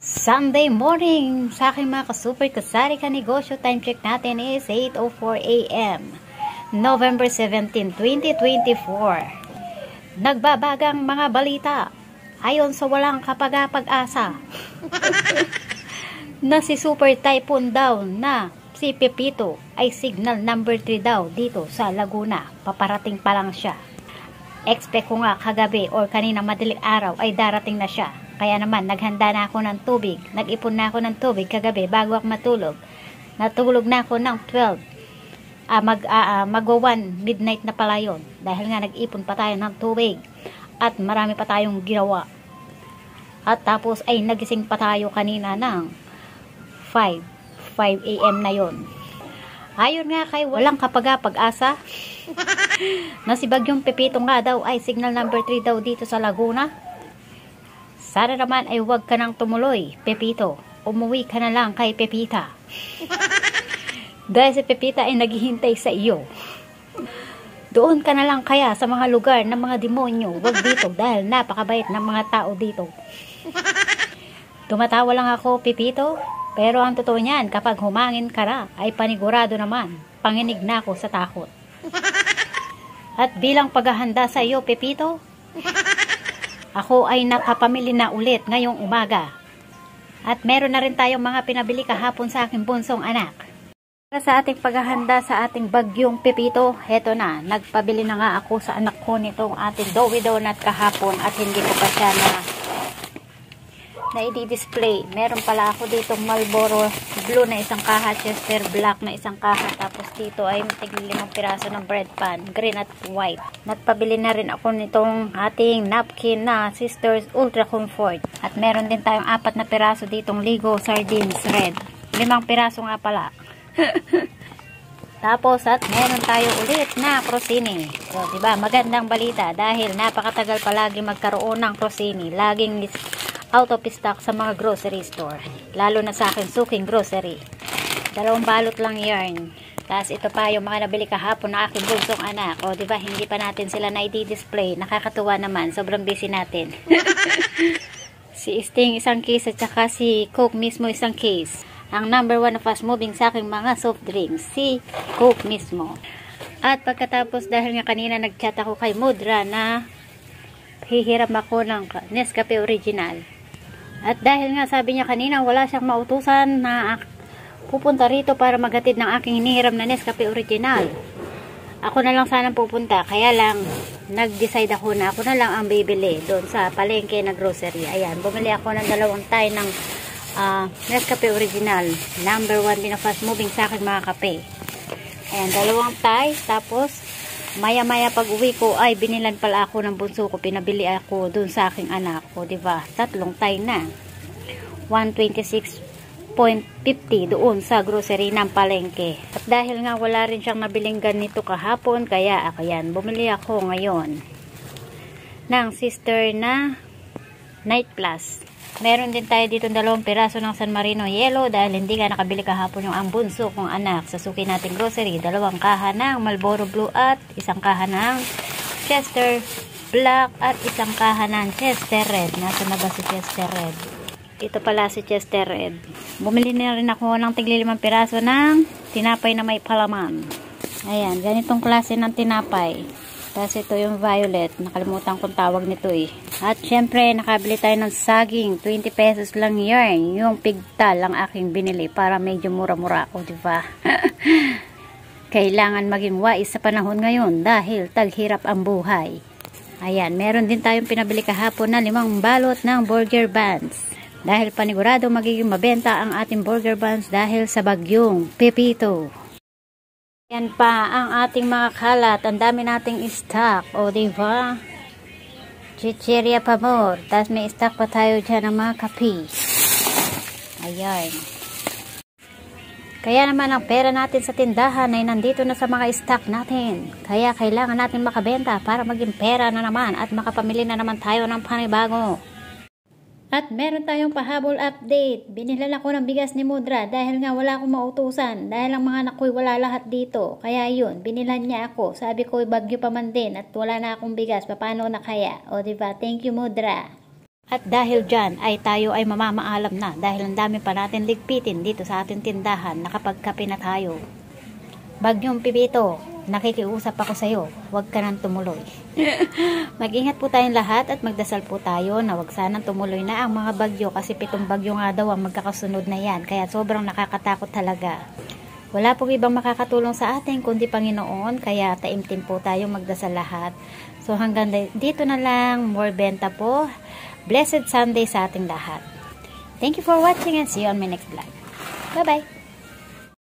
Sunday morning sa aking mga ka-super kasari ka negosyo. Time check natin is 8:04 a.m. November 17, 2024. Nagbabagang mga balita ayon sa walang kapag-asa na si Super Typhoon daw na si Pepito ay signal number 3 daw dito sa Laguna. Paparating pa lang siya. Expect ko nga kagabi or kanina madaling araw ay darating na siya. Kaya naman naghanda na ako ng tubig. Nag-ipon na ako ng tubig kagabi bago ako matulog. Natulog na ako ng 12. Mag-1 midnight na pala yun. Dahil nga nag-ipon pa tayo ng tubig. At marami pa tayong ginawa. At tapos ay nagising pa tayo kanina ng 5 a.m. na yon. Ayon nga kay walang kapag-asa na si Bagyong Pepito nga daw ay signal number 3 daw dito sa Laguna. Sana naman ay huwag ka nang tumuloy, Pepito. Umuwi ka na lang kay Pepita. Dahil si Pepita ay naghihintay sa iyo. Doon ka na lang kaya sa mga lugar ng mga demonyo. Huwag dito dahil napakabait ng mga tao dito. Tumatawa lang ako, Pepito. Pero ang totoo niyan, kapag humangin ka na, ay panigurado naman. Panginig na ako sa takot. At bilang paghahanda sa iyo, Pepito, ako ay nakapamili na ulit ngayong umaga. At meron na rin tayong mga pinabili kahapon sa aking bunsong anak. Para sa ating paghahanda sa ating Bagyong Pepito, heto na, nagpabili na nga ako sa anak ko nitong ating Doughy Donut kahapon at hindi ko pa siya na i-display. Meron pala ako ditong Marlboro Blue na isang kaha, Chester Black na isang kaha, tapos dito ay tigli 5 piraso ng bread pan, green at white. Nagpabili na rin ako nitong ating napkin na Sisters Ultra Comfort. At meron din tayong 4 na piraso ditong Ligo Sardines Red. 5 piraso nga pala. Tapos at meron tayo ulit na Crostini. So, diba, magandang balita dahil napakatagal palagi magkaroon ng Crostini. Laging out of stock sa mga grocery store. Lalo na sa akin, Suking Grocery. 2 balot lang yarn. Tapos ito pa yung mga nabili kahapon na aking bunsong anak. O diba, hindi pa natin sila na i-display. Nakakatuwa naman. Sobrang busy natin. Si Sting isang case at saka si Coke mismo isang case. Ang number 1 na fast moving sa aking mga soft drinks, si Coke mismo. At pagkatapos dahil nga kanina nag-chat ako kay Mudra na hihiram ako ng Nescafe Original. At dahil nga sabi niya kanina wala siyang mautusan na pupunta rito para maghatid ng aking hinihiram na Nescafe Original. Ako na lang sanang pupunta, kaya lang nag-decide ako na ako na lang ang bibili doon sa palengke na grocery. Ayan, bumili ako ng 2 tay ng Nescafe Original. Number 1 din na fast moving sa akin mga kape. Ayan, 2 tay. Tapos maya-maya pag uwi ko ay binilan pala ako ng bunso ko. Pinabili ako dun sa aking anak ko, diba? 3 tay na. 126.50 doon sa grocery ng palengke. At dahil nga wala rin siyang nabiling ganito kahapon, kaya ayan, bumili ako ngayon ng sister na Night Plus. Meron din tayo dito 2 piraso ng San Marino Yellow dahil hindi ka nakabili kahapon yung ang bunso kong anak. Sa suki nating grocery, 2 kaha ng Marlboro Blue at 1 kaha ng Chester Black at 1 kaha ng Chester Red. Nasa na ba si Chester Red? Ito pala si Chester Red. Bumili na rin ako ng tigli 5 piraso ng tinapay na may palaman. Ayan, ganitong klase ng tinapay. Tapos ito yung violet. Nakalimutan kong tawag nito eh. At syempre, nakabili tayo ng saging. 20 pesos lang yarn. Yung pigtal ang aking binili para medyo mura-mura ako, diba? Kailangan maging wais sa panahon ngayon dahil taghirap ang buhay. Ayan, meron din tayong pinabili kahapon na 5 balot ng burger buns. Dahil panigurado magiging mabenta ang ating burger buns dahil sa Bagyong Pepito. Yan pa ang ating mga kalat. Ang dami nating stock. O diba? Chicheria pa more. Tapos may stock pa tayo dyan ng mga kape. Ayan. Kaya naman ang pera natin sa tindahan ay nandito na sa mga stock natin. Kaya kailangan natin makabenta para maging pera na naman at makapamili na naman tayo ng panibago. At meron tayong pahabol update. Binilan ako ng bigas ni Mudra dahil nga wala akong mautusan. Dahil ang mga anak ko'y wala lahat dito. Kaya yun, binilan niya ako. Sabi ko, bagyo pa man din at wala na akong bigas. Paano na kaya? O diba? Thank you, Mudra. At dahil dyan ay tayo ay mamamaalam na dahil ang dami pa natin ligpitin dito sa ating tindahan na kapag kape na tayo. Bagyong Pipito, nakikiusap ako sa iyo, huwag ka nang tumuloy. Mag-ingat po tayong lahat at magdasal po tayo na huwag sanang tumuloy na ang mga bagyo kasi 7 bagyo nga daw ang magkakasunod na yan. Kaya sobrang nakakatakot talaga. Wala pong ibang makakatulong sa atin kundi Panginoon, kaya taimtim po tayo magdasal lahat. So hanggang dito na lang, more benta po. Blessed Sunday sa ating lahat. Thank you for watching and see you on my next vlog. Bye-bye!